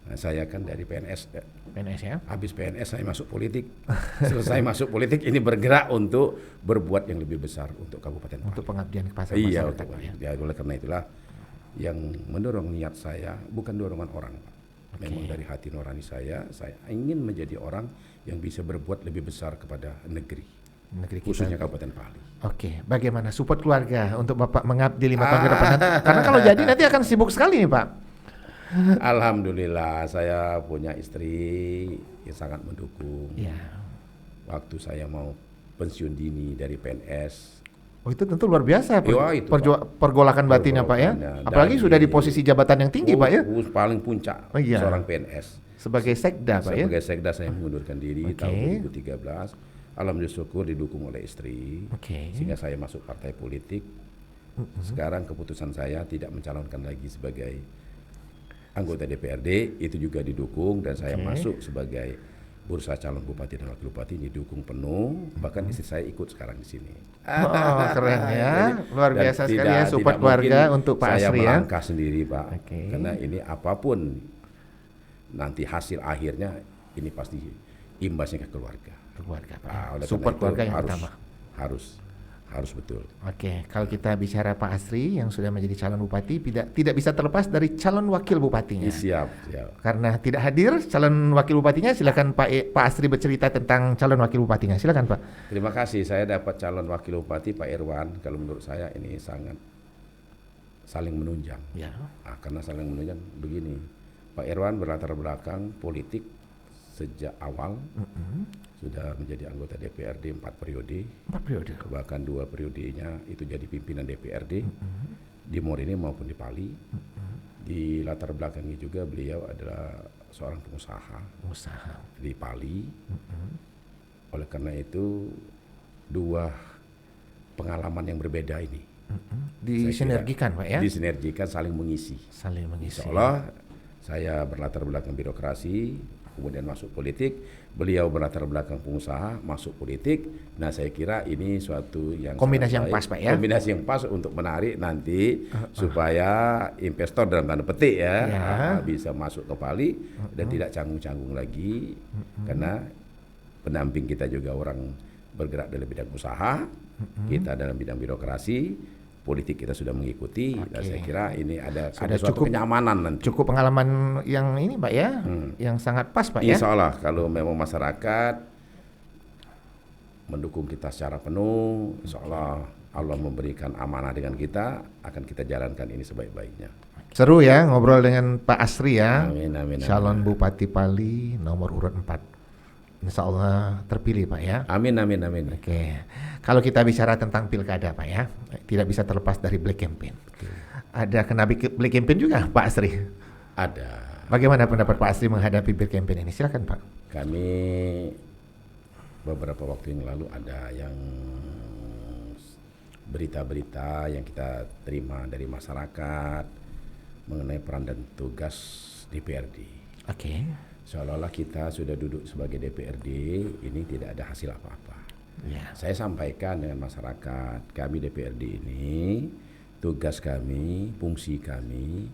Nah, saya kan dari PNS. PNS ya. Habis PNS saya masuk politik. Selesai masuk politik ini bergerak untuk berbuat yang lebih besar untuk Kabupaten Pali. Untuk pengabdian kepada Iya, masyarakat Pak ya. ya, oleh karena itulah yang mendorong niat saya bukan dorongan orang, Pak. Memang dari hati nurani saya ingin menjadi orang yang bisa berbuat lebih besar kepada negeri, Negeri kita. khususnya Kabupaten Pali. Oke, bagaimana support keluarga untuk Bapak mengabdi 5 tahun ke depan? Karena kalau jadi nanti akan sibuk sekali nih Pak. Alhamdulillah saya punya istri yang sangat mendukung. Ya. Waktu saya mau pensiun dini dari PNS, Oh itu tentu luar biasa Iya, itu, pergolakan batinnya Pak ya. Pergolakannya. Apalagi Dari- sudah di posisi jabatan yang tinggi Pak ya. paling puncak Oh, iya. seorang PNS. Sebagai sekda Pak ya. Sebagai sekda saya mengundurkan diri Oke. tahun 2013. Alhamdulillah syukur didukung oleh istri. Oke. Sehingga saya masuk partai politik. Sekarang keputusan saya tidak mencalonkan lagi sebagai anggota DPRD, itu juga didukung dan saya Oke. masuk sebagai bursa calon bupati dan wakil bupati didukung penuh. Bahkan istri saya ikut sekarang di sini. Oh keren ya. Jadi, Luar dan biasa sekali ya tidak support keluarga mungkin untuk Pak saya Asri ya. melangkah sendiri Pak. Oke. Karena ini apapun nanti hasil akhirnya ini pasti imbasnya ke keluarga. Keluarga Pak. Nah, oleh Support karena itu keluarga yang harus, pertama. harus betul. Oke, kalau kita bicara Pak Asri yang sudah menjadi calon bupati tidak bisa terlepas dari calon wakil bupatinya. Siap. Karena tidak hadir calon wakil bupatinya, silakan Pak Asri bercerita tentang calon wakil bupatinya. Silakan Pak. Terima kasih. Saya dapat calon wakil bupati Pak Irwan. Kalau menurut saya ini sangat saling menunjang. Ya. Nah, karena saling menunjang begini. Pak Irwan berlatar belakang politik sejak awal. Sudah menjadi anggota DPRD 4 periode. 4 periode. Bahkan 2 periodenya itu jadi pimpinan DPRD di Morini maupun di Pali. Di latar belakangnya juga beliau adalah seorang pengusaha Usaha. di Pali. Oleh karena itu 2 pengalaman yang berbeda ini Disinergikan Pak ya. disinergikan, saling mengisi. Saling mengisi. Insya Allah saya berlatar belakang birokrasi, kemudian masuk politik. Beliau berlatar belakang pengusaha, masuk politik. Nah, saya kira ini suatu yang Kombinasi yang sangat baik. pas, Pak, ya? Kombinasi yang pas untuk menarik nanti supaya investor dalam tanda petik ya, bisa masuk ke Pali dan tidak canggung-canggung lagi. Karena pendamping kita juga orang bergerak dalam bidang usaha, kita dalam bidang birokrasi. Politik kita sudah mengikuti, dan saya kira ini ada suatu kenyamanan nanti. Cukup pengalaman yang ini Pak ya, yang sangat pas Pak ya. Insya Allah kalau memang masyarakat mendukung kita secara penuh, insya Allah Allah memberikan amanah dengan kita, akan kita jalankan ini sebaik-baiknya. Seru ya ngobrol dengan Pak Asri ya. Amin, amin, amin. Calon Bupati Pali nomor urut 4. Insya Allah terpilih Pak ya. Amin, amin, amin. Oke, kalau kita bicara tentang pilkada Pak ya, tidak bisa terlepas dari Black Campaign. Ada kena Black Campaign juga Pak Asri? Ada. Bagaimana pendapat Pak Asri menghadapi Black Campaign ini? Silakan Pak. Kami beberapa waktu yang lalu ada yang berita-berita yang kita terima dari masyarakat mengenai peran dan tugas DPRD. Oke. Seolah-olah kita sudah duduk sebagai DPRD, ini tidak ada hasil apa-apa. Ya. Saya sampaikan dengan masyarakat, kami DPRD ini, tugas kami, fungsi kami,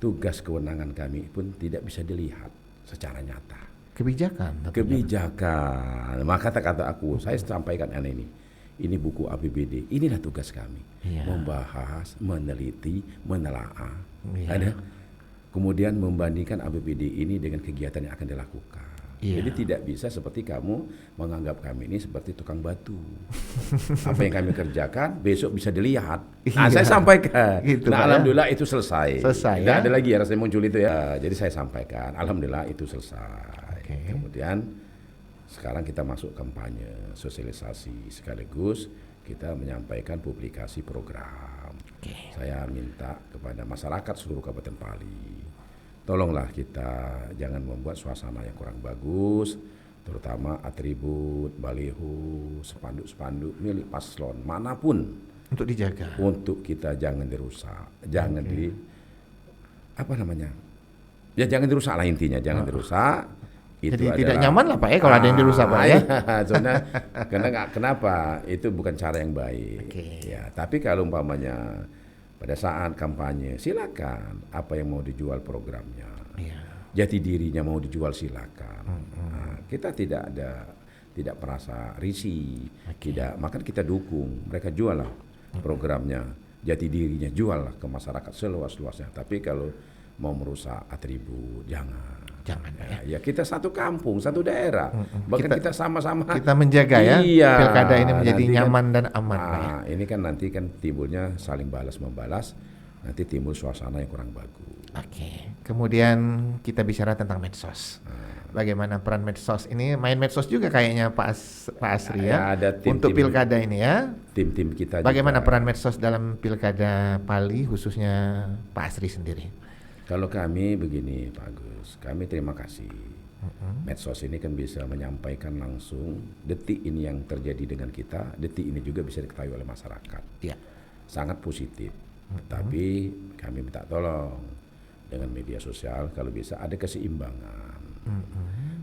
tugas kewenangan kami pun tidak bisa dilihat secara nyata. Kebijakan. Kebijakan, maka kata aku, saya sampaikan ini buku APBD, inilah tugas kami, Iya. membahas, meneliti, menelaah. Iya. Ada kemudian membandingkan APBD ini dengan kegiatan yang akan dilakukan. Iya. Jadi tidak bisa seperti kamu menganggap kami ini seperti tukang batu. Apa yang kami kerjakan besok bisa dilihat. Nah, Iya. saya sampaikan. Gitu, Nah, Pak, ya. alhamdulillah itu selesai. Selesai, Tidak ya. ada lagi ya rasanya muncul itu ya. Jadi saya sampaikan, alhamdulillah itu selesai. Oke. Kemudian sekarang kita masuk kampanye sosialisasi sekaligus kita menyampaikan publikasi program. Oke. Saya minta kepada masyarakat seluruh Kabupaten Pali, tolonglah kita jangan membuat suasana yang kurang bagus, terutama atribut, baliho, spanduk-spanduk milik paslon manapun Untuk dijaga. untuk kita jangan dirusak, jangan jangan dirusak lah intinya, jangan dirusak. Jadi tidak nyaman lah Pak ya kalau ada yang dirusak Pak ya. Soalnya kenapa? Itu bukan cara yang baik. Oke. Ya, tapi kalau umpamanya pada saat kampanye silakan apa yang mau dijual programnya. Iya. Jati dirinya mau dijual silakan. Nah, kita tidak merasa risih, tidak, maka kita dukung mereka jual lah programnya, jati dirinya jual lah ke masyarakat seluas-luasnya. Tapi kalau mau merusak atribut jangan. Jangan Pak ya. Ya kita satu kampung, satu daerah, bahkan kita sama-sama Kita menjaga ya Iya, pilkada ini menjadi nanti kan- nyaman dan aman Pak ya. Nah, ini kan nanti kan timbulnya saling balas membalas, nanti timbul suasana yang kurang bagus. Oke. Kemudian kita bicara tentang medsos. Bagaimana peran medsos ini? Main medsos juga kayaknya Pak Asri ya. Ada tim-tim- Untuk pilkada ini ya. Tim-tim kita Bagaimana juga. peran medsos dalam pilkada Pali khususnya Pak Asri sendiri? Kalau kami begini Pak Agus, kami terima kasih. Medsos ini kan bisa menyampaikan langsung detik ini yang terjadi dengan kita, detik ini juga bisa diketahui oleh masyarakat. Ya. Sangat positif. Tapi kami minta tolong dengan media sosial kalau bisa ada keseimbangan.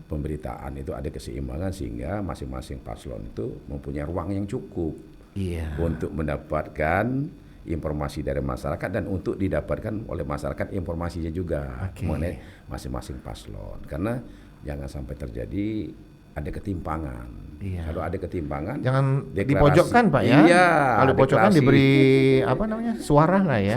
Pemberitaan itu ada keseimbangan sehingga masing-masing paslon itu mempunyai ruang yang cukup Iya. untuk mendapatkan informasi dari masyarakat dan untuk didapatkan oleh masyarakat informasinya juga Oke. mengenai masing-masing paslon. Karena jangan sampai terjadi ada ketimpangan. Iya. Kalau ada ketimpangan, Jangan deklarasi. dipojokkan Pak ya. Iya, Kalau dipojokkan deklarasi. diberi apa namanya suara lah ya.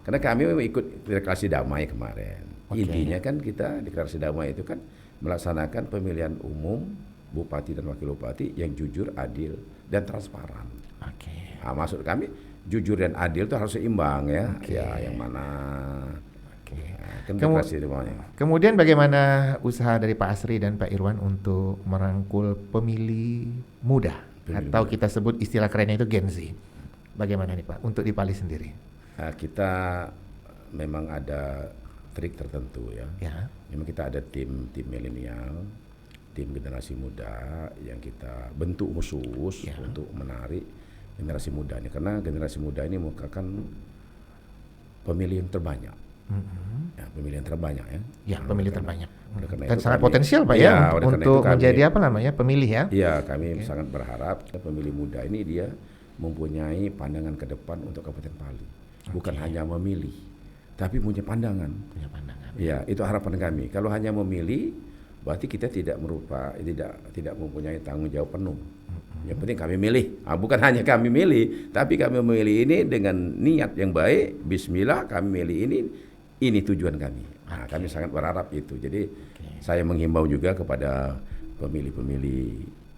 Karena kami ikut deklarasi damai kemarin. Oke. Intinya kan kita deklarasi damai itu kan melaksanakan pemilihan umum bupati dan wakil bupati yang jujur, adil, dan transparan. Oke. Nah, maksud kami jujur dan adil itu harus seimbang ya. Oke. Ya, yang mana? Oke. Nah, kan Kamu- deklarasi damai. Kemudian bagaimana usaha dari Pak Asri dan Pak Irwan untuk merangkul pemilih muda Pemilih atau muda. kita sebut istilah kerennya itu Gen Z. Bagaimana nih Pak untuk di Pali sendiri? Nah, kita memang ada trik tertentu ya. Ya. Memang kita ada tim milenial, tim generasi muda yang kita bentuk khusus Ya. untuk menarik generasi muda ini, karena generasi muda ini merupakan pemilih yang terbanyak. Ya, pemilih yang terbanyak ya. Ya, pemilih terbanyak. Oleh karena Dan itu sangat kami- potensial Pak Iya, ya oleh karena untuk itu kami- menjadi apa namanya pemilih ya. Iya, kami sangat berharap pemilih muda ini dia mempunyai pandangan ke depan untuk Kabupaten Pali. Bukan hanya memilih, tapi punya pandangan. Punya pandangan. Ya, itu harapan kami. Kalau hanya memilih, berarti kita tidak mempunyai tanggung jawab penuh. Yang penting kami milih. Bukan hanya kami milih, tapi kami memilih ini dengan niat yang baik. Bismillah, kami milih ini tujuan kami. Nah, kami sangat berharap itu. Jadi saya menghimbau juga kepada pemilih-pemilih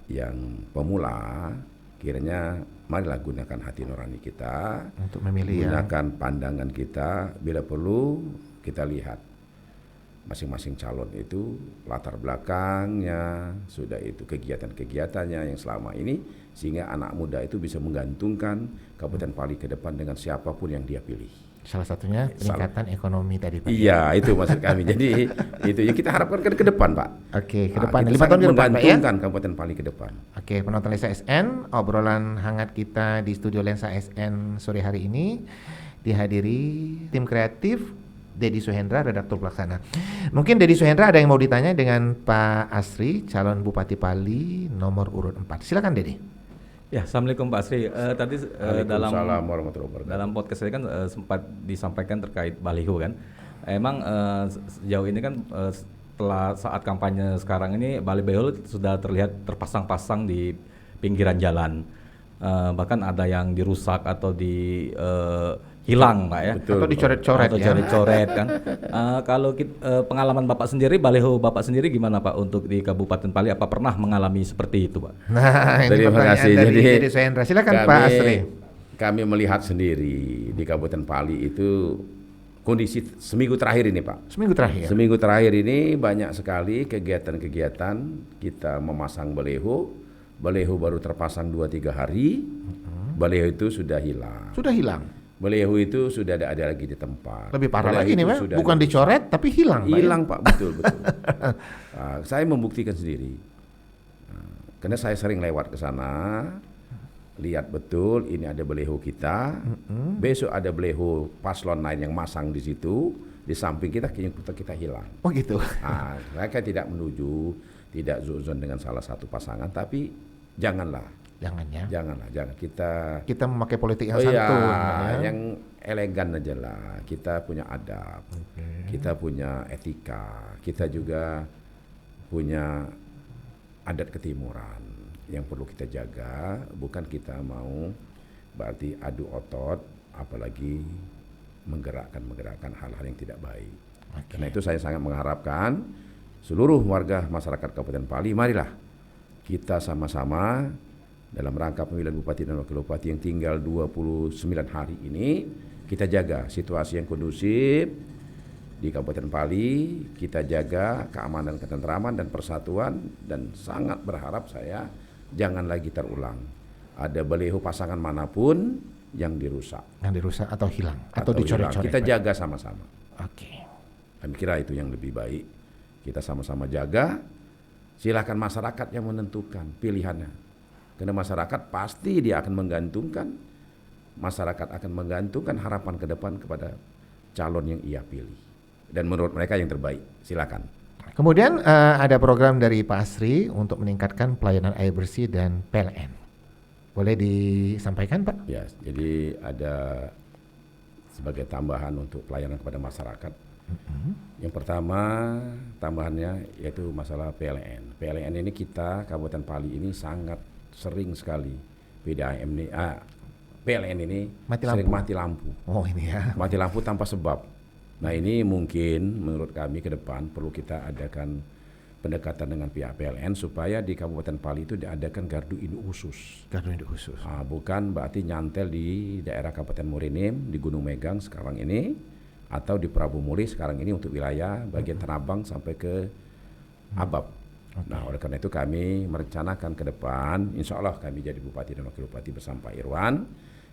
yang pemula, kiranya marilah gunakan hati nurani kita, Untuk memilih ya. gunakan pandangan kita. Bila perlu kita lihat masing-masing calon itu latar belakangnya, sudah itu kegiatan-kegiatannya yang selama ini, sehingga anak muda itu bisa menggantungkan Kabupaten Pali ke depan dengan siapapun yang dia pilih. Salah satunya peningkatan ekonomi tadi Pak. Iya, itu maksud kami. Jadi itu yang kita harapkan ke depan, Pak. Oke, ke depan Kita 5 tahun sangat ke depan Pak ya. menggantungkan Kabupaten Pali ke depan. Oke, penonton Lensa SN, obrolan hangat kita di studio Lensa SN sore hari ini dihadiri tim kreatif Dedi Suhendra, redaktur pelaksana. Mungkin Dedi Suhendra ada yang mau ditanya dengan Pak Asri, calon Bupati Pali nomor urut 4. Silakan Dedi. Ya, assalamualaikum Pak Asri. Tadi Waalaikumsalam warahmatullahi wabarakatuh. dalam podcast saya kan sempat disampaikan terkait baliho kan. Emang sejauh ini kan setelah saat kampanye sekarang ini baliho sudah terlihat terpasang-pasang di pinggiran jalan. Bahkan ada yang dirusak atau hilang Pak ya. Betul. Atau dicoret-coret Atau ya. coret-coret kan. Kalau pengalaman Bapak sendiri, baliho Bapak sendiri gimana Pak untuk di Kabupaten Pali? Apa pernah mengalami seperti itu Pak? Nah, ini Terima pertanyaan kasih. dari Jadi, Dede Soendra. Silakan Pak Asri. Kami melihat sendiri di Kabupaten Pali itu kondisi seminggu terakhir ini Pak. Seminggu terakhir. Seminggu terakhir ini banyak sekali kegiatan-kegiatan kita memasang baleho. Baleho baru terpasang 2-3 hari. Baleho itu sudah hilang. Sudah hilang. Baleho itu sudah ada lagi di tempat. Lebih parah Baleho lagi nih itu Pak, sudah bukan ada- dicoret tapi hilang Pak. Hilang Pak, betul. Nah, saya membuktikan sendiri. Nah, karena saya sering lewat ke sana, lihat betul ini ada baleho kita. Besok ada baleho paslon lain yang masang di situ, di samping kita kita hilang. Oh gitu. Nah, mereka tidak menuju, tidak zuzon dengan salah satu pasangan, tapi janganlah. Jangan ya. Jangan Kita memakai politik yang oh santun. iya, ya. yang elegan aja lah. Kita punya adab, kita punya etika, kita juga punya adat ketimuran yang perlu kita jaga. Bukan kita mau berarti adu otot, apalagi menggerakkan hal-hal yang tidak baik. Karena itu saya sangat mengharapkan seluruh warga masyarakat Kabupaten Pali, marilah kita sama-sama dalam rangka pemilihan Bupati dan Wakil Bupati yang tinggal 29 hari ini, kita jaga situasi yang kondusif di Kabupaten Pali, kita jaga keamanan, ketentraman dan persatuan, dan sangat berharap saya jangan lagi terulang. Ada baleho pasangan manapun yang dirusak Yang dirusak atau hilang atau hilang. dicoret-coret. Kita Pak. jaga sama-sama. Oke. Kami kira itu yang lebih baik. Kita sama-sama jaga. Silakan masyarakat yang menentukan pilihannya. Karena masyarakat pasti dia akan menggantungkan, masyarakat akan menggantungkan harapan ke depan kepada calon yang ia pilih. Dan menurut mereka yang terbaik. Silakan. Kemudian ada program dari Pak Asri untuk meningkatkan pelayanan air bersih dan PLN. Boleh disampaikan Pak? Ya, jadi ada sebagai tambahan untuk pelayanan kepada masyarakat. Yang pertama tambahannya yaitu masalah PLN. PLN ini kita Kabupaten Pali ini sangat sering sekali PDAM ini, PLN ini sering mati lampu. Oh ini ya. Mati lampu tanpa sebab. Nah ini mungkin menurut kami ke depan perlu kita adakan pendekatan dengan pihak PLN supaya di Kabupaten Pali itu diadakan gardu induk khusus. Gardu induk khusus. Bukan berarti nyantel di daerah Kabupaten Morinim, di Gunung Megang sekarang ini, atau di Prabu Muli sekarang ini untuk wilayah bagian Tanabang sampai ke Abab. Nah oleh karena itu kami merencanakan ke depan, insya Allah kami jadi Bupati dan Wakil Bupati bersama Pak Irwan,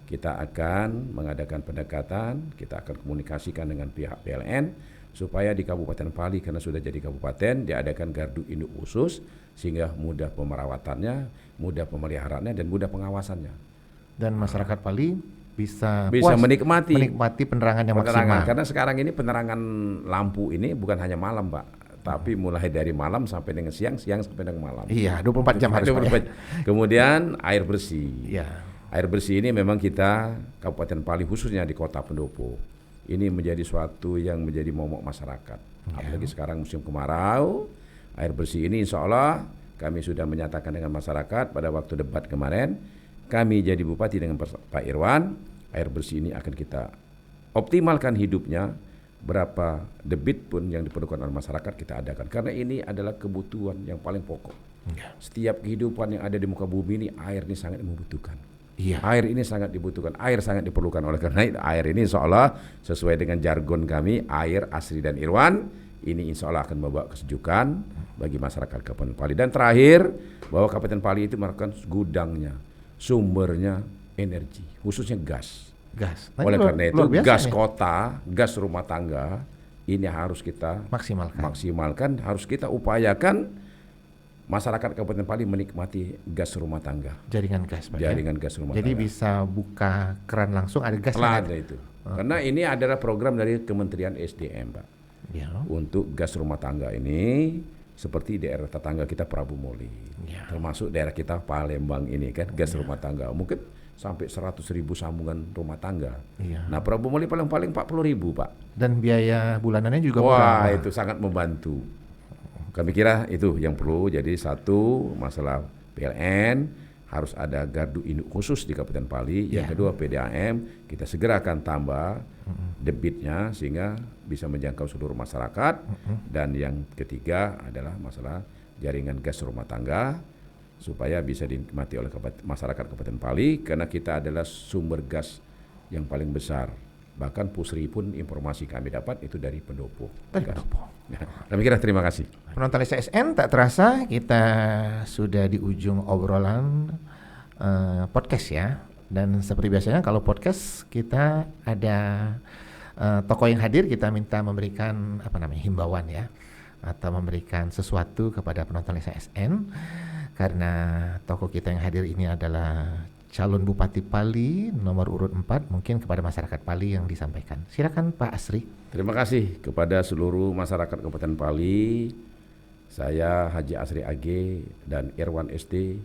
kita akan mengadakan pendekatan, kita akan komunikasikan dengan pihak PLN supaya di Kabupaten Pali karena sudah jadi kabupaten diadakan gardu induk khusus sehingga mudah pemerawatannya, mudah pemeliharaannya dan mudah pengawasannya. Dan masyarakat Pali bisa Bisa puas menikmati penerangan yang maksimal. karena sekarang ini penerangan lampu ini bukan hanya malam Pak, tapi mulai dari malam sampai dengan siang sampai dengan malam. Iya, 24 jam harus Pak. Kemudian air bersih. Iya. Air bersih ini memang kita Kabupaten Pali khususnya di Kota Pendopo ini menjadi suatu yang menjadi momok masyarakat. Apalagi sekarang musim kemarau, air bersih ini insya Allah kami sudah menyatakan dengan masyarakat pada waktu debat kemarin, kami jadi Bupati dengan Pak Irwan, air bersih ini akan kita optimalkan hidupnya, berapa debit pun yang diperlukan oleh masyarakat kita adakan. Karena ini adalah kebutuhan yang paling pokok. Setiap kehidupan yang ada di muka bumi ini, air ini sangat membutuhkan. Iya. Air ini sangat dibutuhkan, air sangat diperlukan. Oleh karena itu, air ini insya Allah sesuai dengan jargon kami, air Asri dan Irwan, ini insya Allah akan membawa kesejukan bagi masyarakat Kabupaten Pali. Dan terakhir, bahwa Kabupaten Pali itu merupakan gudangnya, sumbernya energi, khususnya gas. Gas. Oleh karena itu, biasa gas nih. kota, gas rumah tangga, ini harus kita maksimalkan, harus kita upayakan masyarakat Kabupaten Pali menikmati gas rumah tangga. Jaringan gas Pak. Jaringan gas rumah Jadi tangga. bisa buka keran langsung ada gas. Ada itu. Karena ini adalah program dari Kementerian SDM, Pak. Ya. Untuk gas rumah tangga ini seperti daerah tetangga kita Prabu Muli. Ya. Termasuk daerah kita Palembang ini kan gas rumah tangga. Mungkin sampai 100.000 sambungan rumah tangga. Iya. Nah, Prabu Muli paling 40.000, Pak. Dan biaya bulanannya juga Wah, murah. itu sangat membantu. Kami kira itu yang perlu. Jadi satu masalah PLN, harus ada gardu induk khusus di Kabupaten Pali. Yang kedua PDAM, kita segera akan tambah debitnya sehingga bisa menjangkau seluruh masyarakat. Dan yang ketiga adalah masalah jaringan gas rumah tangga supaya bisa dinikmati oleh masyarakat Kabupaten Pali, karena kita adalah sumber gas yang paling besar. Bahkan Pusri pun informasi kami dapat itu dari pendopo. Ya, demikian, terima kasih. Penonton SSN, tak terasa kita sudah di ujung obrolan podcast ya. Dan seperti biasanya kalau podcast kita ada tokoh yang hadir, kita minta memberikan himbauan ya, atau memberikan sesuatu kepada penonton SSN, karena tokoh kita yang hadir ini adalah calon Bupati Pali nomor urut 4, mungkin kepada masyarakat Pali yang disampaikan. Silakan Pak Asri. Terima kasih kepada seluruh masyarakat Kabupaten Pali. Saya Haji Asri AG dan Irwan SD,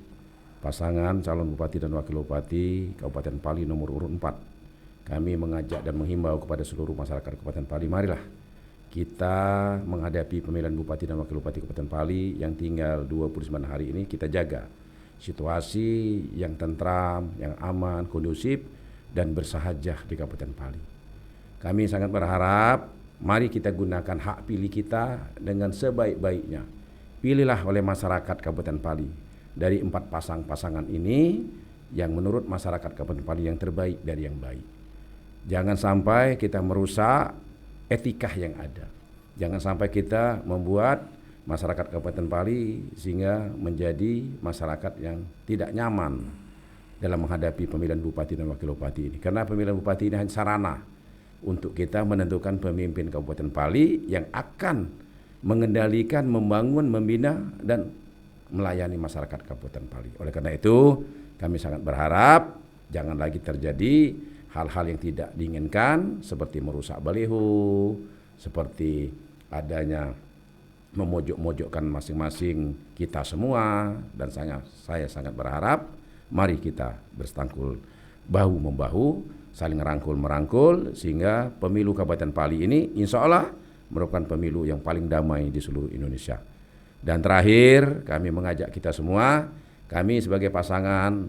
pasangan calon Bupati dan Wakil Bupati Kabupaten Pali nomor urut 4. Kami mengajak dan menghimbau kepada seluruh masyarakat Kabupaten Pali, marilah kita menghadapi pemilihan Bupati dan Wakil Bupati Kabupaten Pali yang tinggal 29 hari ini. Kita jaga situasi yang tentram, yang aman, kondusif, dan bersahaja di Kabupaten Pali. Kami sangat berharap, mari kita gunakan hak pilih kita dengan sebaik-baiknya. Pilihlah oleh masyarakat Kabupaten Pali dari 4 pasangan ini yang menurut masyarakat Kabupaten Pali yang terbaik dari yang baik. Jangan sampai kita merusak etika yang ada. Jangan sampai kita membuat masyarakat Kabupaten Pali sehingga menjadi masyarakat yang tidak nyaman dalam menghadapi pemilihan Bupati dan Wakil Bupati ini. Karena pemilihan Bupati ini hanya sarana untuk kita menentukan pemimpin Kabupaten Pali yang akan mengendalikan, membangun, membina, dan melayani masyarakat Kabupaten Pali. Oleh karena itu, kami sangat berharap jangan lagi terjadi hal-hal yang tidak diinginkan seperti merusak baliho, seperti adanya memojok-mojokkan masing-masing kita semua. Dan saya sangat berharap mari kita berstangkul bahu-membahu, saling rangkul-merangkul, sehingga pemilu Kabupaten Pali ini insya Allah merupakan pemilu yang paling damai di seluruh Indonesia. Dan terakhir, kami mengajak kita semua, kami sebagai pasangan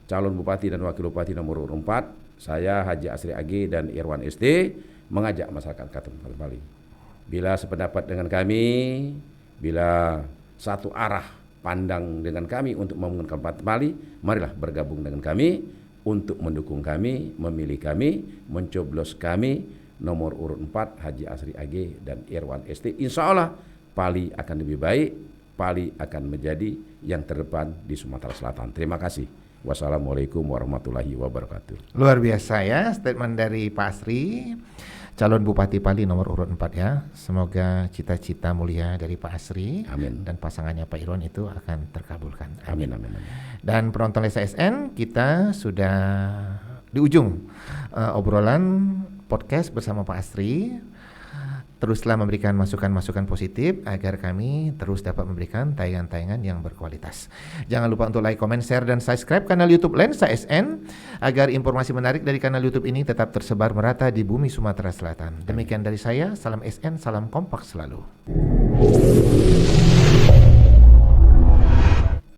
calon Bupati dan Wakil Bupati nomor 4, saya Haji Asri AG dan Irwan SD, mengajak masyarakat Kabupaten Pali, bila sependapat dengan kami, bila satu arah pandang dengan kami untuk membangun Kabupaten Pali, marilah bergabung dengan kami untuk mendukung kami, memilih kami, mencoblos kami nomor urut 4 Haji Asri AG dan Irwan SD. Insya Allah Pali akan lebih baik, Pali akan menjadi yang terdepan di Sumatera Selatan. Terima kasih. Wassalamualaikum warahmatullahi wabarakatuh. Luar biasa ya statement dari Pak Asri, calon Bupati Pali nomor urut 4 ya. Semoga cita-cita mulia dari Pak Asri Amin. dan pasangannya Pak Irwan itu akan terkabulkan. Amin, amin, amin. Dan penonton SSN, kita sudah di ujung obrolan podcast bersama Pak Asri. Teruslah memberikan masukan-masukan positif agar kami terus dapat memberikan tayangan-tayangan yang berkualitas. Jangan lupa untuk like, comment, share, dan subscribe kanal YouTube Lensa SN agar informasi menarik dari kanal YouTube ini tetap tersebar merata di bumi Sumatera Selatan. Demikian dari saya, salam SN, salam kompak selalu.